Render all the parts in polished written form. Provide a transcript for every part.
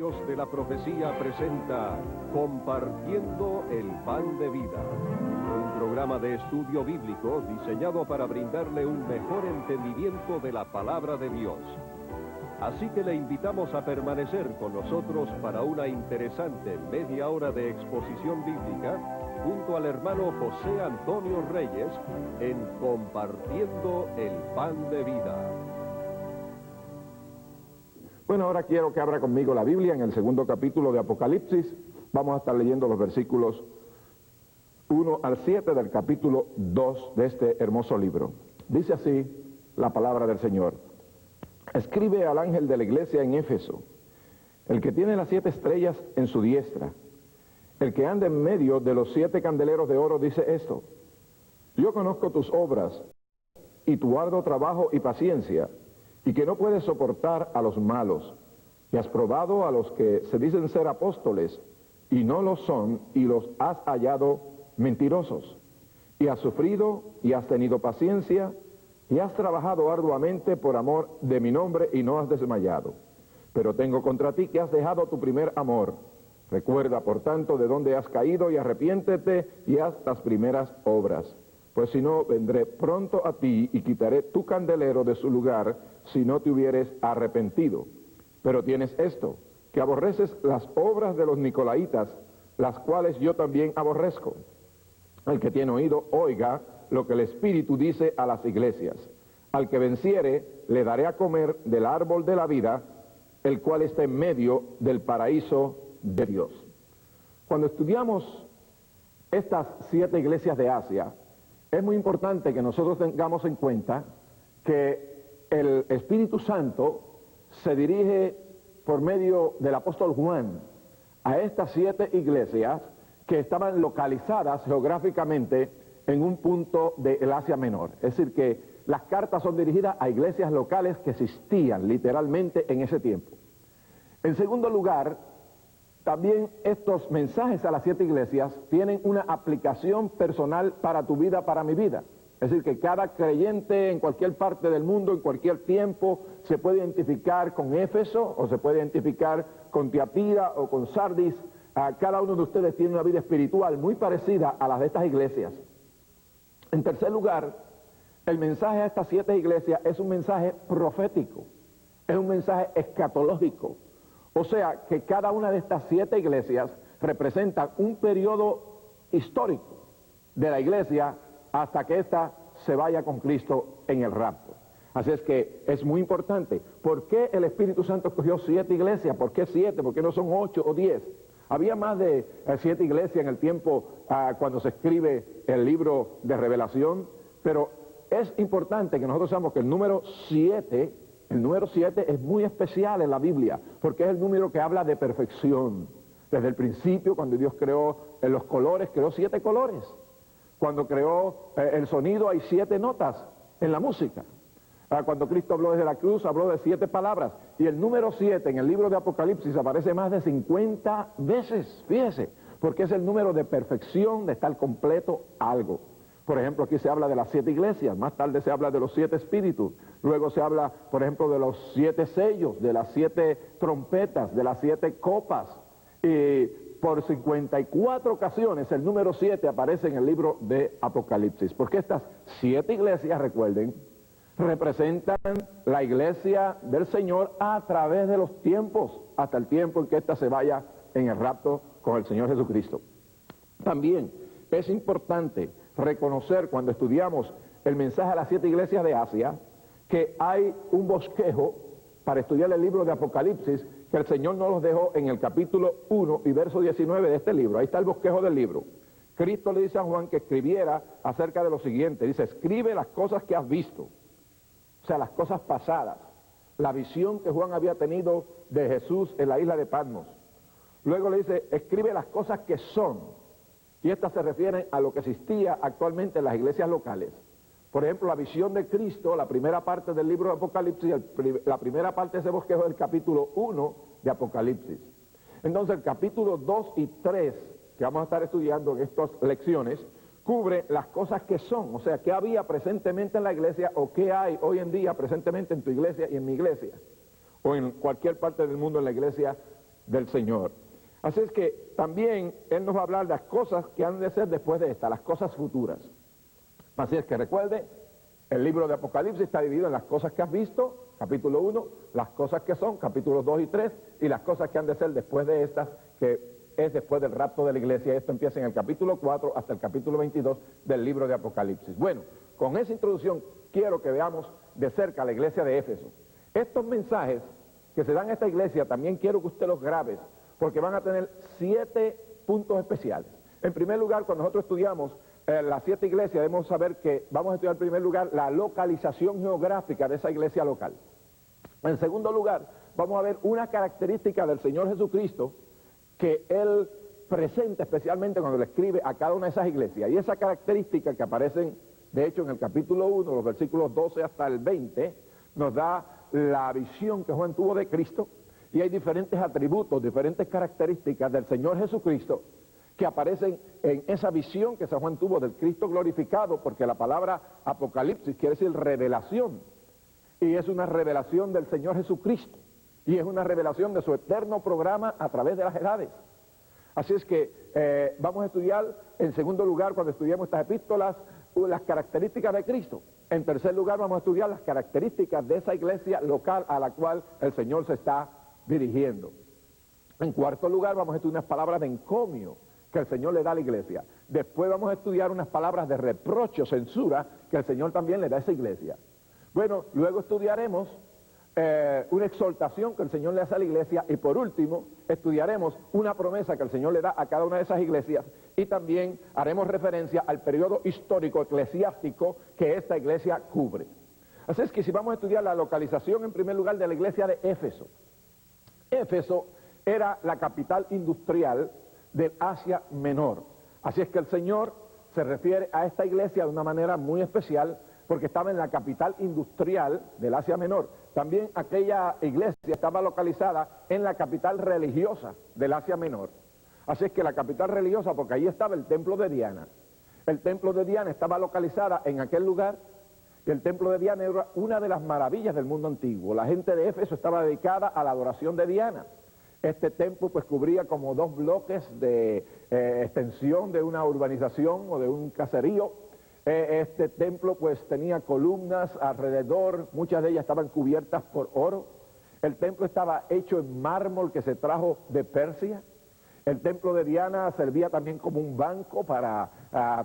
Dios de la Profecía presenta Compartiendo el Pan de Vida, un programa de estudio bíblico diseñado para brindarle un mejor entendimiento de la Palabra de Dios. Así que le invitamos a permanecer con nosotros para una interesante media hora de exposición bíblica junto al hermano José Antonio Reyes en Compartiendo el Pan de Vida. Bueno, ahora quiero que abra conmigo la Biblia en el segundo capítulo de Apocalipsis. Vamos a estar leyendo los versículos 1 al 7 del capítulo 2 de este hermoso libro. Dice así la palabra del Señor. Escribe al ángel de la iglesia en Éfeso, el que tiene las 7 estrellas en su diestra, el que anda en medio de los 7 candeleros de oro, dice esto: yo conozco tus obras y tu arduo trabajo y paciencia, y que no puedes soportar a los malos, y has probado a los que se dicen ser apóstoles, y no lo son, y los has hallado mentirosos, y has sufrido, y has tenido paciencia, y has trabajado arduamente por amor de mi nombre, y no has desmayado. Pero tengo contra ti que has dejado tu primer amor. Recuerda, por tanto, de dónde has caído, y arrepiéntete, y haz las primeras obras. Pues si no, vendré pronto a ti y quitaré tu candelero de su lugar, si no te hubieres arrepentido. Pero tienes esto, que aborreces las obras de los nicolaitas, las cuales yo también aborrezco. El que tiene oído, oiga lo que el Espíritu dice a las iglesias. Al que venciere, le daré a comer del árbol de la vida, el cual está en medio del paraíso de Dios. Cuando estudiamos estas 7 iglesias de Asia, es muy importante que nosotros tengamos en cuenta que el Espíritu Santo se dirige por medio del apóstol Juan a estas 7 iglesias que estaban localizadas geográficamente en un punto del Asia Menor. Es decir, que las cartas son dirigidas a iglesias locales que existían literalmente en ese tiempo. En segundo lugar, también estos mensajes a las 7 iglesias tienen una aplicación personal para tu vida, para mi vida. Es decir, que cada creyente en cualquier parte del mundo, en cualquier tiempo, se puede identificar con Éfeso, o se puede identificar con Tiatira o con Sardis. Cada uno de ustedes tiene una vida espiritual muy parecida a las de estas iglesias. En tercer lugar, el mensaje a estas 7 iglesias es un mensaje profético, es un mensaje escatológico. O sea, que cada una de estas 7 iglesias representan un periodo histórico de la iglesia hasta que ésta se vaya con Cristo en el rapto. Así es que es muy importante. ¿Por qué el Espíritu Santo escogió 7 iglesias? ¿Por qué 7? ¿Por qué no son 8 o 10? Había más de 7 iglesias en el tiempo cuando se escribe el libro de Revelación, pero es importante que nosotros sabemos que el número 7 es muy especial en la Biblia, porque es el número que habla de perfección. Desde el principio, cuando Dios creó los colores, creó 7 colores. Cuando creó el sonido, hay 7 notas en la música. Cuando Cristo habló desde la cruz, habló de 7 palabras. Y el número 7 en el libro de Apocalipsis aparece más de 50 veces, fíjese, porque es el número de perfección, de estar completo algo. Por ejemplo, aquí se habla de las 7 iglesias, más tarde se habla de los 7 espíritus, luego se habla, por ejemplo, de los 7 sellos, de las 7 trompetas, de las 7 copas, y por 54 ocasiones el número 7 aparece en el libro de Apocalipsis, porque estas 7 iglesias, recuerden, representan la iglesia del Señor a través de los tiempos, hasta el tiempo en que ésta se vaya en el rapto con el Señor Jesucristo. También es importante reconocer, cuando estudiamos el mensaje a las 7 iglesias de Asia, que hay un bosquejo para estudiar el libro de Apocalipsis que el Señor nos los dejó en el capítulo 1 y verso 19 de este libro. Ahí está el bosquejo del libro. Cristo le dice a Juan que escribiera acerca de lo siguiente. Dice: escribe las cosas que has visto, o sea, las cosas pasadas, la visión que Juan había tenido de Jesús en la isla de Patmos. Luego le dice: escribe las cosas que son, y estas se refieren a lo que existía actualmente en las iglesias locales. Por ejemplo, la visión de Cristo, la primera parte del libro de Apocalipsis, la primera parte de ese bosquejo del capítulo 1 de Apocalipsis. Entonces el capítulo 2 y 3, que vamos a estar estudiando en estas lecciones, cubre las cosas que son, o sea, qué había presentemente en la iglesia o qué hay hoy en día presentemente en tu iglesia y en mi iglesia, o en cualquier parte del mundo en la iglesia del Señor. Así es que también Él nos va a hablar de las cosas que han de ser después de esta, las cosas futuras. Así es que recuerde, el libro de Apocalipsis está dividido en las cosas que has visto, capítulo 1, las cosas que son, capítulos 2 y 3, y las cosas que han de ser después de estas, que es después del rapto de la iglesia. Esto empieza en el capítulo 4 hasta el capítulo 22 del libro de Apocalipsis. Bueno, con esa introducción quiero que veamos de cerca la iglesia de Éfeso. Estos mensajes que se dan a esta iglesia también quiero que usted los grabe, porque van a tener 7 puntos especiales. En primer lugar, cuando nosotros estudiamos las 7 iglesias, debemos saber que vamos a estudiar en primer lugar la localización geográfica de esa iglesia local. En segundo lugar, vamos a ver una característica del Señor Jesucristo que Él presenta especialmente cuando le escribe a cada una de esas iglesias. Y esa característica que aparecen, de hecho, en el capítulo 1, los versículos 12 hasta el 20, nos da la visión que Juan tuvo de Cristo. Y hay diferentes atributos, diferentes características del Señor Jesucristo que aparecen en esa visión que San Juan tuvo del Cristo glorificado, porque la palabra Apocalipsis quiere decir revelación, y es una revelación del Señor Jesucristo, y es una revelación de su eterno programa a través de las edades. Así es que vamos a estudiar, en segundo lugar, cuando estudiemos estas epístolas, las características de Cristo. En tercer lugar, vamos a estudiar las características de esa iglesia local a la cual el Señor se está dirigiendo. En cuarto lugar, vamos a estudiar unas palabras de encomio que el Señor le da a la iglesia. Después vamos a estudiar unas palabras de reproche o censura que el Señor también le da a esa iglesia. Bueno, luego estudiaremos una exhortación que el Señor le hace a la iglesia, y por último estudiaremos una promesa que el Señor le da a cada una de esas iglesias, y también haremos referencia al periodo histórico eclesiástico que esta iglesia cubre. Así es que si vamos a estudiar la localización en primer lugar de la iglesia de Éfeso. Éfeso era la capital industrial del Asia Menor. Así es que el Señor se refiere a esta iglesia de una manera muy especial, porque estaba en la capital industrial del Asia Menor. También aquella iglesia estaba localizada en la capital religiosa del Asia Menor. Así es que la capital religiosa, porque ahí estaba el templo de Diana. El templo de Diana estaba localizada en aquel lugar, y el templo de Diana era una de las maravillas del mundo antiguo. La gente de Éfeso estaba dedicada a la adoración de Diana. Este templo pues cubría como 2 bloques de extensión de una urbanización o de un caserío. Este templo pues tenía columnas alrededor, muchas de ellas estaban cubiertas por oro. El templo estaba hecho en mármol que se trajo de Persia. El templo de Diana servía también como un banco para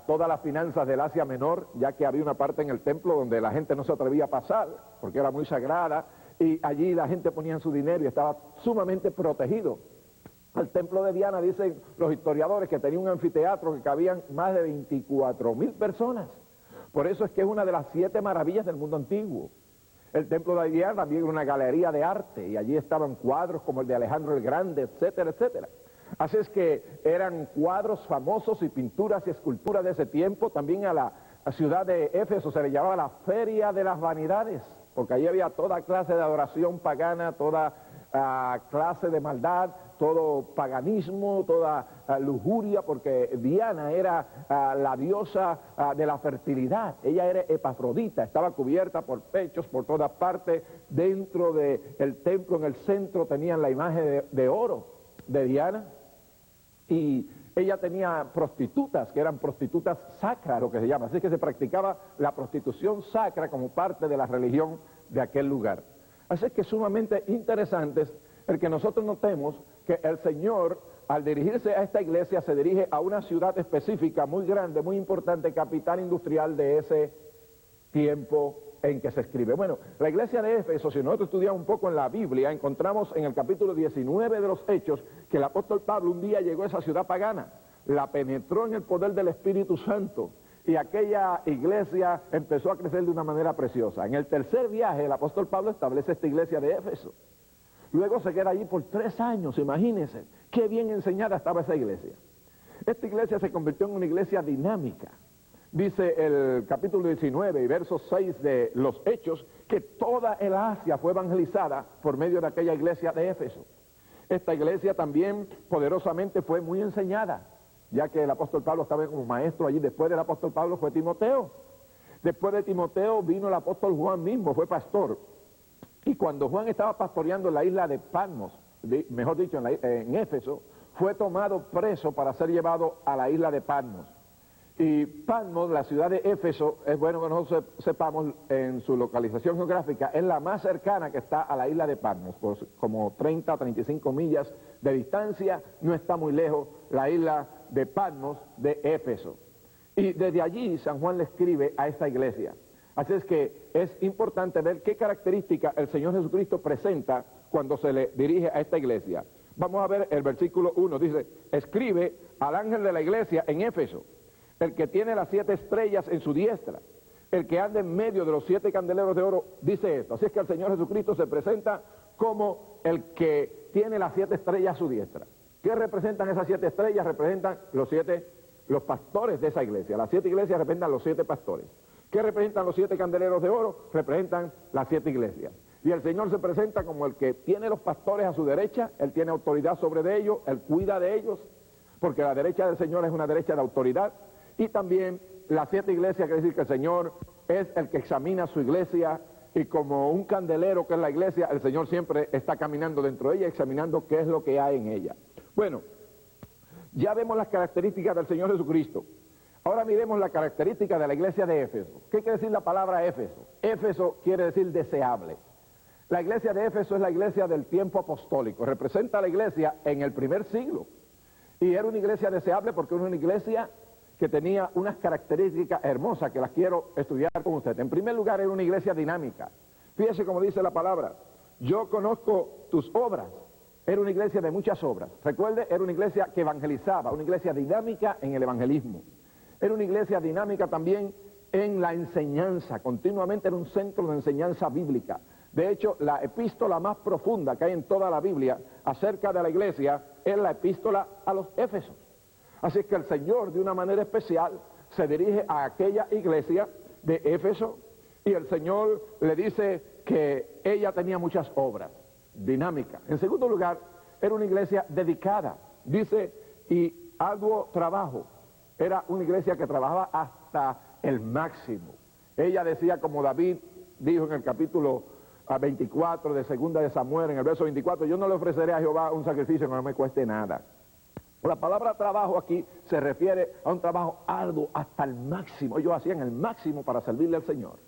todas las finanzas del Asia Menor, ya que había una parte en el templo donde la gente no se atrevía a pasar, porque era muy sagrada, y allí la gente ponía su dinero y estaba sumamente protegido. El templo de Diana, dicen los historiadores, que tenía un anfiteatro que cabían más de 24,000 personas. Por eso es que es una de las 7 maravillas del mundo antiguo. El templo de Diana también era una galería de arte, y allí estaban cuadros como el de Alejandro el Grande, etcétera, etcétera. Así es que eran cuadros famosos y pinturas y esculturas de ese tiempo. También a la ciudad de Éfeso se le llamaba la Feria de las Vanidades, porque allí había toda clase de adoración pagana, toda clase de maldad, todo paganismo, toda lujuria, porque Diana era la diosa de la fertilidad. Ella era Epafrodita, estaba cubierta por pechos por todas partes. Dentro del templo, en el centro, tenían la imagen de oro de Diana, y ella tenía prostitutas, que eran prostitutas sacras, lo que se llama. Así que se practicaba la prostitución sacra como parte de la religión de aquel lugar. Así que es sumamente interesante el que nosotros notemos que el Señor, al dirigirse a esta iglesia, se dirige a una ciudad específica, muy grande, muy importante, capital industrial de ese tiempo en que se escribe. Bueno, la iglesia de Éfeso, si nosotros estudiamos un poco en la Biblia, encontramos en el capítulo 19 de los Hechos que el apóstol Pablo un día llegó a esa ciudad pagana, la penetró en el poder del Espíritu Santo, y aquella iglesia empezó a crecer de una manera preciosa. En el tercer viaje el apóstol Pablo establece esta iglesia de Éfeso. Luego se queda allí por 3 años, imagínense, qué bien enseñada estaba esa iglesia. Esta iglesia se convirtió en una iglesia dinámica. Dice el capítulo 19 y verso 6 de los Hechos que toda el Asia fue evangelizada por medio de aquella iglesia de Éfeso. Esta iglesia también poderosamente fue muy enseñada, ya que el apóstol Pablo estaba como maestro allí. Después del apóstol Pablo fue Timoteo. Después de Timoteo vino el apóstol Juan mismo, fue pastor. Y cuando Juan estaba pastoreando en la isla de Patmos, mejor dicho, en Éfeso, fue tomado preso para ser llevado a la isla de Patmos. Y Patmos, la ciudad de Éfeso, es bueno que nosotros sepamos en su localización geográfica, es la más cercana que está a la isla de Patmos, por como 30 o 35 millas de distancia, no está muy lejos la isla de Patmos de Éfeso. Y desde allí San Juan le escribe a esta iglesia. Así es que es importante ver qué característica el Señor Jesucristo presenta cuando se le dirige a esta iglesia. Vamos a ver el versículo 1, dice, escribe al ángel de la iglesia en Éfeso, el que tiene las 7 estrellas en su diestra, el que anda en medio de los 7 candeleros de oro, dice esto. Así es que el Señor Jesucristo se presenta como el que tiene las 7 estrellas a su diestra. ¿Qué representan esas 7 estrellas? Representan los pastores de esa iglesia. Las 7 iglesias representan los 7 pastores. ¿Qué representan los 7 candeleros de oro? Representan las 7 iglesias. Y el Señor se presenta como el que tiene los pastores a su derecha, Él tiene autoridad sobre ellos, Él cuida de ellos, porque la derecha del Señor es una derecha de autoridad. Y también las 7 iglesias, quiere decir que el Señor es el que examina su iglesia, y como un candelero que es la iglesia, el Señor siempre está caminando dentro de ella, examinando qué es lo que hay en ella. Bueno, ya vemos las características del Señor Jesucristo. Ahora miremos la característica de la iglesia de Éfeso. ¿Qué quiere decir la palabra Éfeso? Éfeso quiere decir deseable. La iglesia de Éfeso es la iglesia del tiempo apostólico, representa a la iglesia en el primer siglo. Y era una iglesia deseable porque era una iglesia que tenía unas características hermosas que las quiero estudiar con usted. En primer lugar, era una iglesia dinámica. Fíjese cómo dice la palabra, yo conozco tus obras. Era una iglesia de muchas obras. Recuerde, era una iglesia que evangelizaba, una iglesia dinámica en el evangelismo. Era una iglesia dinámica también en la enseñanza, continuamente era un centro de enseñanza bíblica. De hecho, la epístola más profunda que hay en toda la Biblia acerca de la iglesia es la epístola a los Éfesos. Así que el Señor, de una manera especial, se dirige a aquella iglesia de Éfeso y el Señor le dice que ella tenía muchas obras, dinámicas. En segundo lugar, era una iglesia dedicada, dice, y arduo trabajo. Era una iglesia que trabajaba hasta el máximo. Ella decía, como David dijo en el capítulo 24 de segunda de Samuel, en el verso 24, yo no le ofreceré a Jehová un sacrificio que no me cueste nada. La palabra trabajo aquí se refiere a un trabajo arduo hasta el máximo. Ellos hacían el máximo para servirle al Señor.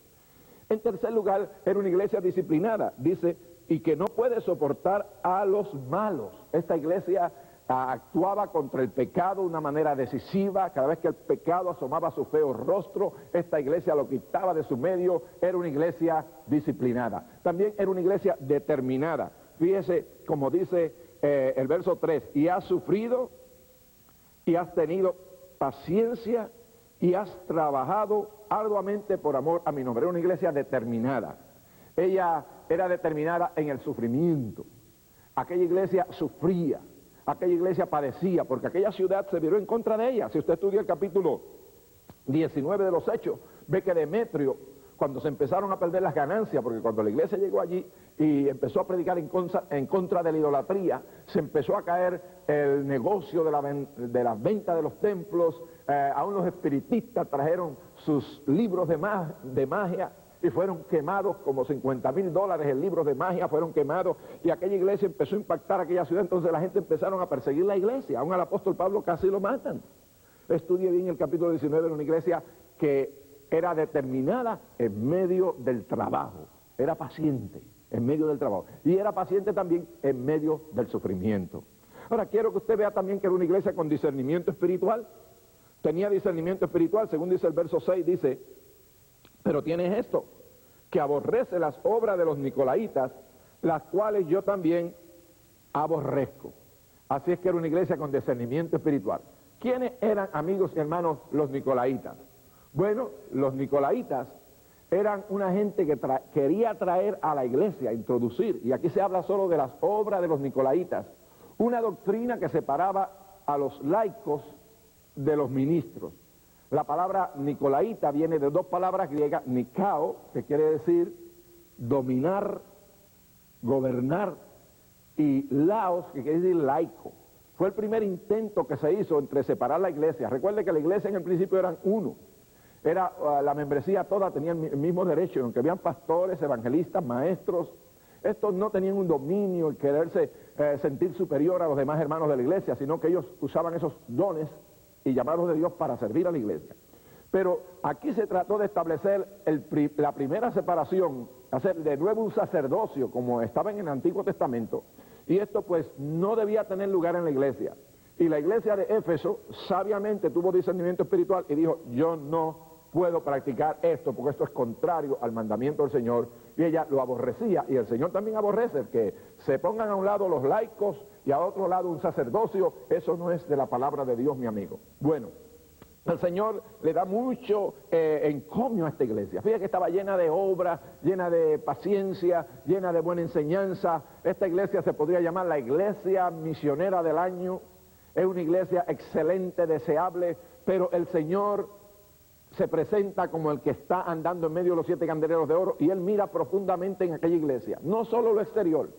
En tercer lugar, era una iglesia disciplinada, dice, y que no puede soportar a los malos. Esta iglesia actuaba contra el pecado de una manera decisiva. Cada vez que el pecado asomaba su feo rostro, esta iglesia lo quitaba de su medio. Era una iglesia disciplinada. También era una iglesia determinada. Fíjese como dice el verso 3, y has sufrido y has tenido paciencia y has trabajado arduamente por amor a mi nombre. Era una iglesia determinada. Ella era determinada en el sufrimiento. Aquella iglesia sufría, aquella iglesia padecía, porque aquella ciudad se viró en contra de ella. Si usted estudia el capítulo 19 de los Hechos, ve que Demetrio, cuando se empezaron a perder las ganancias, porque cuando la iglesia llegó allí y empezó a predicar en contra de la idolatría, se empezó a caer el negocio de la venta de los templos. Aún los espiritistas trajeron sus libros de magia y fueron quemados, como $50,000 en libros de magia fueron quemados, y aquella iglesia empezó a impactar aquella ciudad. Entonces la gente empezaron a perseguir la iglesia, aún al apóstol Pablo casi lo matan. Estudie bien el capítulo 19, de una iglesia que era determinada en medio del trabajo, era paciente en medio del trabajo, y era paciente también en medio del sufrimiento. Ahora quiero que usted vea también que era una iglesia con discernimiento espiritual. Tenía discernimiento espiritual, según dice el verso 6, dice, pero tienes esto, que aborrece las obras de los nicolaitas, las cuales yo también aborrezco. Así es que era una iglesia con discernimiento espiritual. ¿Quiénes eran, amigos y hermanos, los nicolaitas? Bueno, los nicolaitas eran una gente que quería traer a la iglesia, introducir, y aquí se habla solo de las obras de los nicolaitas, una doctrina que separaba a los laicos de los ministros. La palabra nicolaita viene de dos palabras griegas, nikao, que quiere decir dominar, gobernar, y laos, que quiere decir laico. Fue el primer intento que se hizo entre separar la iglesia. Recuerde que la iglesia en el principio eran uno. Era la membresía toda tenía el mismo derecho, aunque habían pastores, evangelistas, maestros, Estos no tenían un dominio y quererse sentir superior a los demás hermanos de la iglesia, sino que ellos usaban esos dones y llamados de Dios para servir a la iglesia. Pero aquí se trató de establecer la primera separación, hacer de nuevo un sacerdocio como estaba en el Antiguo Testamento, y esto pues no debía tener lugar en la iglesia. Y la iglesia de Éfeso sabiamente tuvo discernimiento espiritual y dijo, yo no puedo practicar esto porque esto es contrario al mandamiento del Señor, y ella lo aborrecía, y el Señor también aborrece que se pongan a un lado los laicos y a otro lado un sacerdocio. Eso no es de la palabra de Dios, mi amigo. Bueno, el Señor le da mucho encomio a esta iglesia. Fíjate que estaba llena de obra, llena de paciencia, llena de buena enseñanza. Esta iglesia se podría llamar la iglesia misionera del año. Es una iglesia excelente, deseable, pero el Señor se presenta como el que está andando en medio de los 7 candeleros de oro, y Él mira profundamente en aquella iglesia, no solo lo exterior,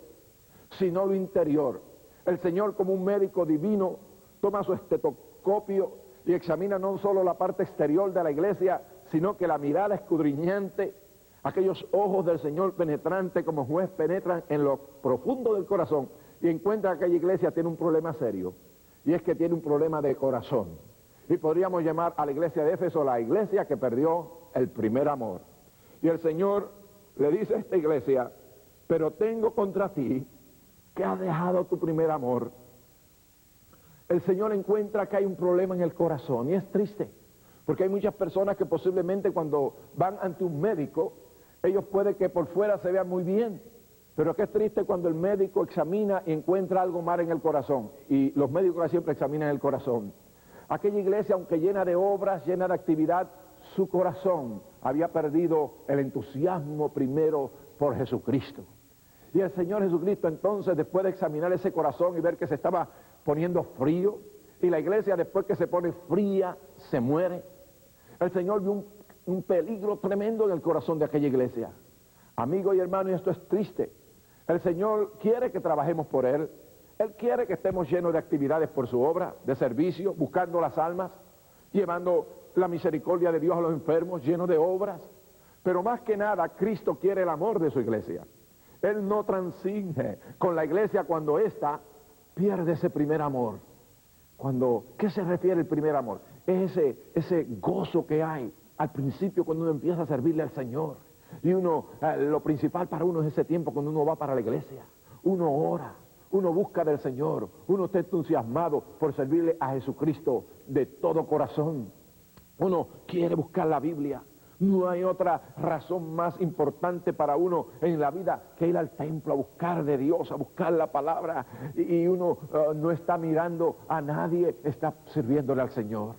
sino lo interior. El Señor, como un médico divino, toma su estetoscopio y examina no solo la parte exterior de la iglesia, sino que la mirada escudriñante, aquellos ojos del Señor penetrante como juez penetran en lo profundo del corazón, y encuentra que aquella iglesia tiene un problema serio, y es que tiene un problema de corazón. Y podríamos llamar a la iglesia de Éfeso la iglesia que perdió el primer amor. Y el Señor le dice a esta iglesia, pero tengo contra ti que has dejado tu primer amor. El Señor encuentra que hay un problema en el corazón, y es triste, porque hay muchas personas que posiblemente cuando van ante un médico, ellos puede que por fuera se vean muy bien, pero que es triste cuando el médico examina y encuentra algo mal en el corazón, y los médicos siempre examinan el corazón. Aquella iglesia, aunque llena de obras, llena de actividad, su corazón había perdido el entusiasmo primero por Jesucristo. Y el Señor Jesucristo entonces, después de examinar ese corazón y ver que se estaba poniendo frío, y la iglesia después que se pone fría, se muere, el Señor vio un peligro tremendo en el corazón de aquella iglesia. Amigo y hermano, y esto es triste. El Señor quiere que trabajemos por Él. Él quiere que estemos llenos de actividades por su obra, de servicio, buscando las almas, llevando la misericordia de Dios a los enfermos, llenos de obras. Pero más que nada, Cristo quiere el amor de su iglesia. Él no transigge con la iglesia cuando ésta pierde ese primer amor. ¿Qué se refiere el primer amor? Es ese gozo que hay al principio cuando uno empieza a servirle al Señor. Y lo principal para uno es ese tiempo cuando uno va para la iglesia. Uno ora. Uno busca del Señor, uno está entusiasmado por servirle a Jesucristo de todo corazón. Uno quiere buscar la Biblia. No hay otra razón más importante para uno en la vida que ir al templo a buscar de Dios, a buscar la palabra. Y uno no está mirando a nadie, está sirviéndole al Señor.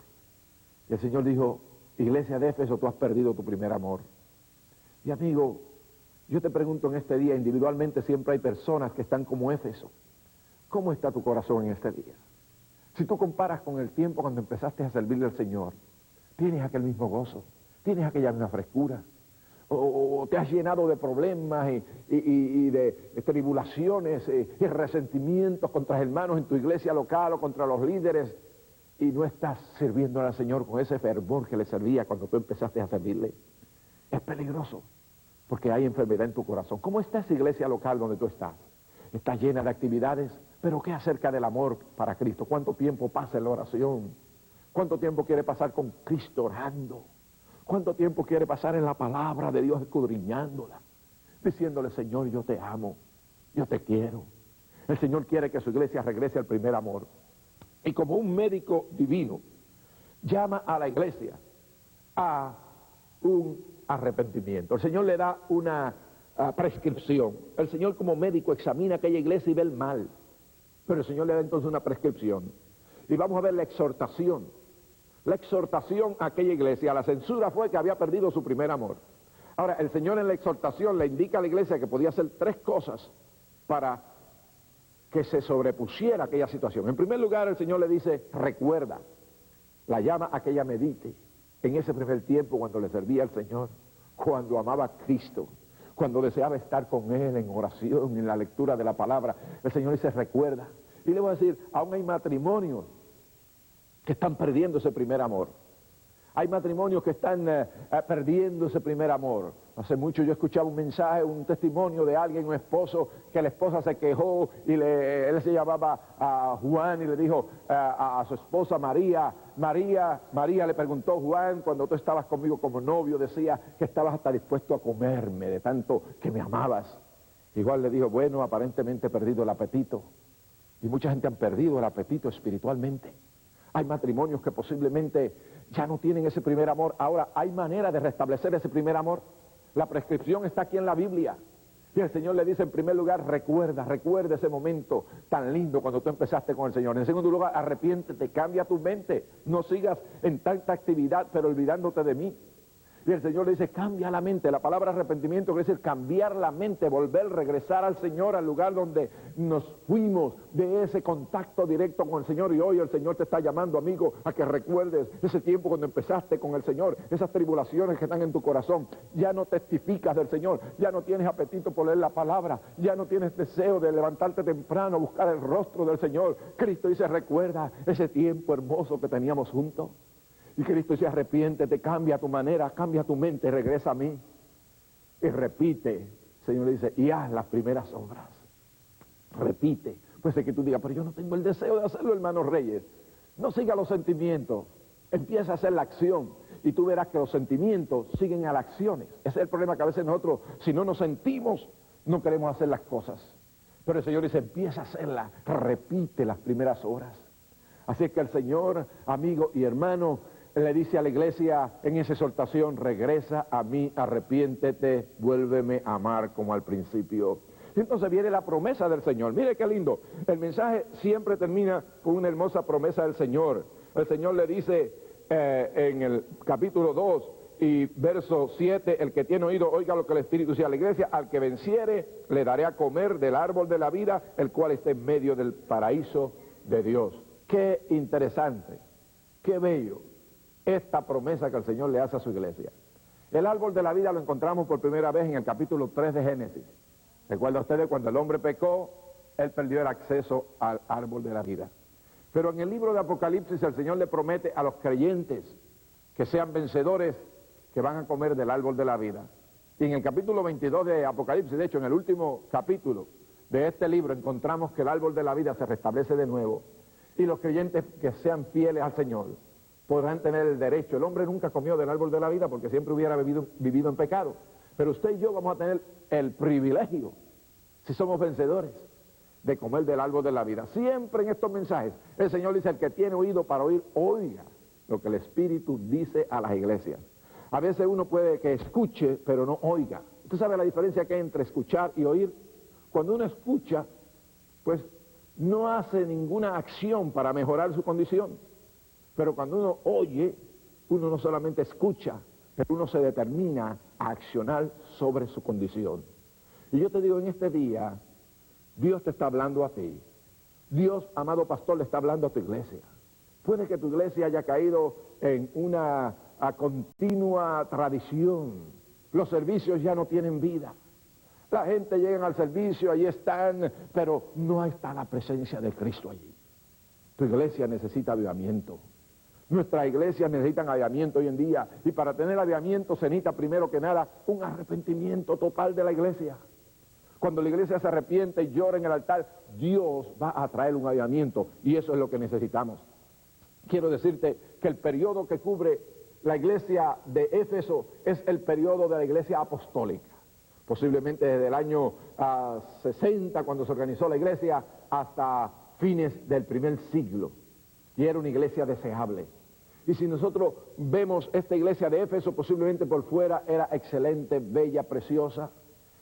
Y el Señor dijo, iglesia de Éfeso, tú has perdido tu primer amor. Y amigo, yo te pregunto en este día, individualmente siempre hay personas que están como Éfeso. ¿Cómo está tu corazón en este día? Si tú comparas con el tiempo cuando empezaste a servirle al Señor, ¿tienes aquel mismo gozo? ¿Tienes aquella misma frescura? ¿O te has llenado de problemas y de tribulaciones y resentimientos contra hermanos en tu iglesia local o contra los líderes, y no estás sirviendo al Señor con ese fervor que le servía cuando tú empezaste a servirle? Es peligroso, porque hay enfermedad en tu corazón. ¿Cómo está esa iglesia local donde tú estás? Está llena de actividades, pero ¿qué acerca del amor para Cristo? ¿Cuánto tiempo pasa en la oración? ¿Cuánto tiempo quiere pasar con Cristo orando? ¿Cuánto tiempo quiere pasar en la palabra de Dios escudriñándola? Diciéndole, Señor, yo te amo, yo te quiero. El Señor quiere que su iglesia regrese al primer amor. Y como un médico divino, llama a la iglesia a un arrepentimiento. El Señor le da una prescripción. El Señor como médico examina aquella iglesia y ve el mal, pero el Señor le da entonces una prescripción. Y vamos a ver la exhortación. La exhortación a aquella iglesia, la censura fue que había perdido su primer amor. Ahora, el Señor en la exhortación le indica a la iglesia que podía hacer 3 cosas para que se sobrepusiera aquella situación. En primer lugar, el Señor le dice, recuerda, la llama a que ella medite en ese primer tiempo cuando le servía al Señor, cuando amaba a Cristo, cuando deseaba estar con Él en oración, en la lectura de la palabra. El Señor dice, recuerda. Y le voy a decir, aún hay matrimonios que están perdiendo ese primer amor. Hay matrimonios que están perdiendo ese primer amor. Hace mucho yo escuchaba un mensaje, un testimonio de alguien, un esposo, que la esposa se quejó y él se llamaba a Juan y le dijo a su esposa María, María le preguntó, Juan, cuando tú estabas conmigo como novio, decía que estabas hasta dispuesto a comerme de tanto que me amabas. Igual le dijo, bueno, aparentemente he perdido el apetito. Y mucha gente han perdido el apetito espiritualmente. Hay matrimonios que posiblemente ya no tienen ese primer amor. Ahora, hay manera de restablecer ese primer amor. La prescripción está aquí en la Biblia. Y el Señor le dice, en primer lugar, recuerda ese momento tan lindo cuando tú empezaste con el Señor. En segundo lugar, arrepiéntete, cambia tu mente. No sigas en tanta actividad, pero olvidándote de mí. Y el Señor le dice, cambia la mente. La palabra arrepentimiento quiere decir cambiar la mente, volver, regresar al Señor, al lugar donde nos fuimos de ese contacto directo con el Señor. Y hoy el Señor te está llamando, amigo, a que recuerdes ese tiempo cuando empezaste con el Señor, esas tribulaciones que están en tu corazón. Ya no testificas del Señor, ya no tienes apetito por leer la palabra, ya no tienes deseo de levantarte temprano, buscar el rostro del Señor. Cristo dice, recuerda ese tiempo hermoso que teníamos juntos. Y Cristo dice, arrepiéntete, cambia tu manera, cambia tu mente, regresa a mí. Y repite, el Señor le dice, y haz las primeras obras. Repite. Puede ser que tú digas, pero yo no tengo el deseo de hacerlo, hermanos Reyes. No siga los sentimientos, empieza a hacer la acción. Y tú verás que los sentimientos siguen a las acciones. Ese es el problema que a veces nosotros, si no nos sentimos, no queremos hacer las cosas. Pero el Señor dice, empieza a hacerlas, repite las primeras obras. Así es que el Señor, amigo y hermano, le dice a la iglesia en esa exhortación, regresa a mí, arrepiéntete, vuélveme a amar como al principio. Y entonces viene la promesa del Señor. Mire qué lindo, el mensaje siempre termina con una hermosa promesa del Señor. El Señor le dice en el capítulo 2 y verso 7, el que tiene oído, oiga lo que el Espíritu dice a la iglesia, al que venciere le daré a comer del árbol de la vida, el cual está en medio del paraíso de Dios. Qué interesante, qué bello esta promesa que el Señor le hace a su iglesia. El árbol de la vida lo encontramos por primera vez en el capítulo 3 de Génesis. Recuerda ustedes, cuando el hombre pecó, él perdió el acceso al árbol de la vida. Pero en el libro de Apocalipsis el Señor le promete a los creyentes que sean vencedores, que van a comer del árbol de la vida. Y en el capítulo 22 de Apocalipsis, de hecho en el último capítulo de este libro, encontramos que el árbol de la vida se restablece de nuevo. Y los creyentes que sean fieles al Señor podrán tener el derecho. El hombre nunca comió del árbol de la vida porque siempre hubiera vivido en pecado. Pero usted y yo vamos a tener el privilegio, si somos vencedores, de comer del árbol de la vida. Siempre en estos mensajes, el Señor dice, el que tiene oído para oír, oiga lo que el Espíritu dice a las iglesias. A veces uno puede que escuche, pero no oiga. ¿Usted sabe la diferencia que hay entre escuchar y oír? Cuando uno escucha, pues no hace ninguna acción para mejorar su condición. Pero cuando uno oye, uno no solamente escucha, pero uno se determina a accionar sobre su condición. Y yo te digo, en este día, Dios te está hablando a ti. Dios, amado pastor, le está hablando a tu iglesia. Puede que tu iglesia haya caído en una continua tradición. Los servicios ya no tienen vida. La gente llega al servicio, allí están, pero no está la presencia de Cristo allí. Tu iglesia necesita avivamiento. Nuestras iglesias necesitan avivamiento hoy en día, y para tener avivamiento se necesita primero que nada un arrepentimiento total de la iglesia. Cuando la iglesia se arrepiente y llora en el altar, Dios va a traer un avivamiento, y eso es lo que necesitamos. Quiero decirte que el periodo que cubre la iglesia de Éfeso es el periodo de la iglesia apostólica. Posiblemente desde el año 60, cuando se organizó la iglesia, hasta fines del primer siglo. Y era una iglesia deseable. Y si nosotros vemos esta iglesia de Éfeso, posiblemente por fuera era excelente, bella, preciosa.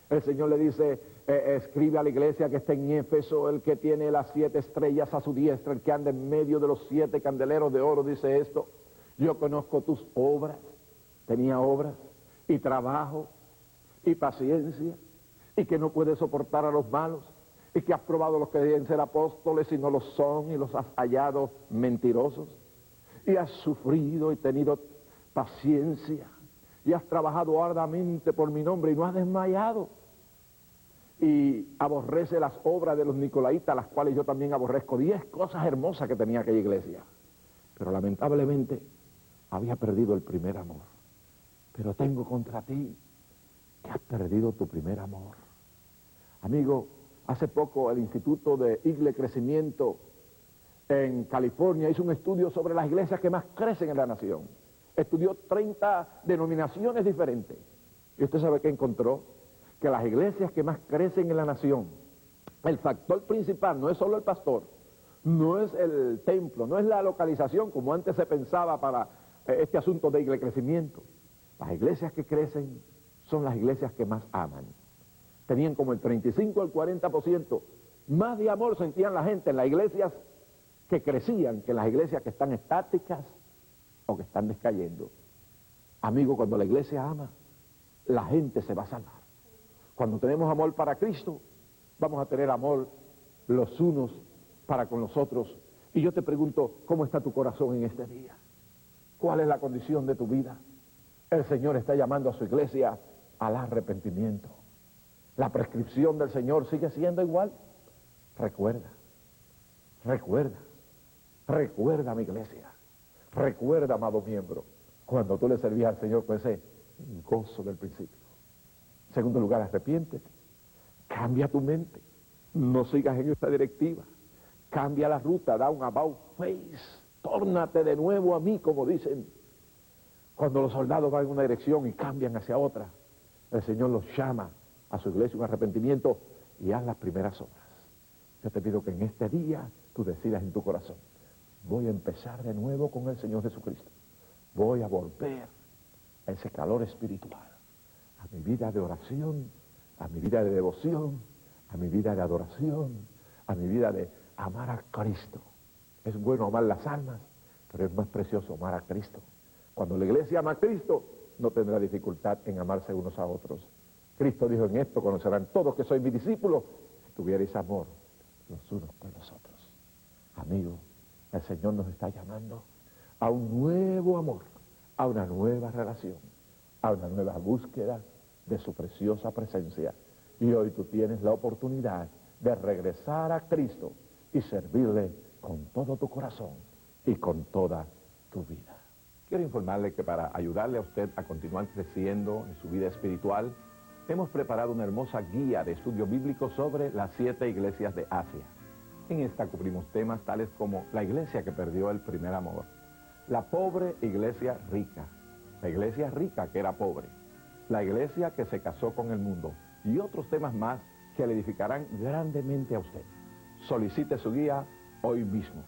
El Señor le dice, escribe a la iglesia que está en Éfeso, el que tiene las 7 estrellas a su diestra, el que anda en medio de los 7 candeleros de oro, dice esto: yo conozco tus obras, tenía obras y trabajo y paciencia, y que no puedes soportar a los malos, y que has probado los que deben ser apóstoles y no lo son, y los has hallado mentirosos, y has sufrido y tenido paciencia, y has trabajado arduamente por mi nombre y no has desmayado, y aborrece las obras de los nicolaitas, las cuales yo también aborrezco. 10 cosas hermosas que tenía aquella iglesia. Pero lamentablemente había perdido el primer amor. Pero tengo contra ti que has perdido tu primer amor. Amigo, hace poco el Instituto de Igle Crecimiento en California hizo un estudio sobre las iglesias que más crecen en la nación. Estudió 30 denominaciones diferentes. ¿Y usted sabe qué encontró? Que las iglesias que más crecen en la nación, el factor principal no es solo el pastor, no es el templo, no es la localización como antes se pensaba para este asunto de Igle Crecimiento. Las iglesias que crecen son las iglesias que más aman. Tenían como el 35 al 40% más de amor sentían la gente en las iglesias que crecían que en las iglesias que están estáticas o que están descayendo. Amigo, cuando la iglesia ama, la gente se va a salvar. Cuando tenemos amor para Cristo, vamos a tener amor los unos para con los otros. Y yo te pregunto, ¿cómo está tu corazón en este día? ¿Cuál es la condición de tu vida? El Señor está llamando a su iglesia al arrepentimiento. La prescripción del Señor sigue siendo igual. Recuerda, mi iglesia. Recuerda, amado miembro, cuando tú le servías al Señor con ese gozo del principio. En segundo lugar, arrepiéntete. Cambia tu mente. No sigas en esta directiva. Cambia la ruta, da un about face. Tórnate de nuevo a mí, como dicen. Cuando los soldados van en una dirección y cambian hacia otra, el Señor los llama a su iglesia un arrepentimiento y haz las primeras obras. Yo te pido que en este día tú decidas en tu corazón: voy a empezar de nuevo con el Señor Jesucristo. Voy a volver a ese calor espiritual, a mi vida de oración, a mi vida de devoción, a mi vida de adoración, a mi vida de amar a Cristo. Es bueno amar las almas, pero es más precioso amar a Cristo. Cuando la iglesia ama a Cristo, no tendrá dificultad en amarse unos a otros. Cristo dijo: en esto conocerán todos que soy mi discípulo, si tuvierais amor los unos por los otros. Amigo, el Señor nos está llamando a un nuevo amor, a una nueva relación, a una nueva búsqueda de su preciosa presencia. Y hoy tú tienes la oportunidad de regresar a Cristo y servirle con todo tu corazón y con toda tu vida. Quiero informarle que para ayudarle a usted a continuar creciendo en su vida espiritual, hemos preparado una hermosa guía de estudio bíblico sobre las 7 iglesias de Asia. En esta cubrimos temas tales como la iglesia que perdió el primer amor, la pobre iglesia rica, la iglesia rica que era pobre, la iglesia que se casó con el mundo y otros temas más que le edificarán grandemente a usted. Solicite su guía hoy mismo.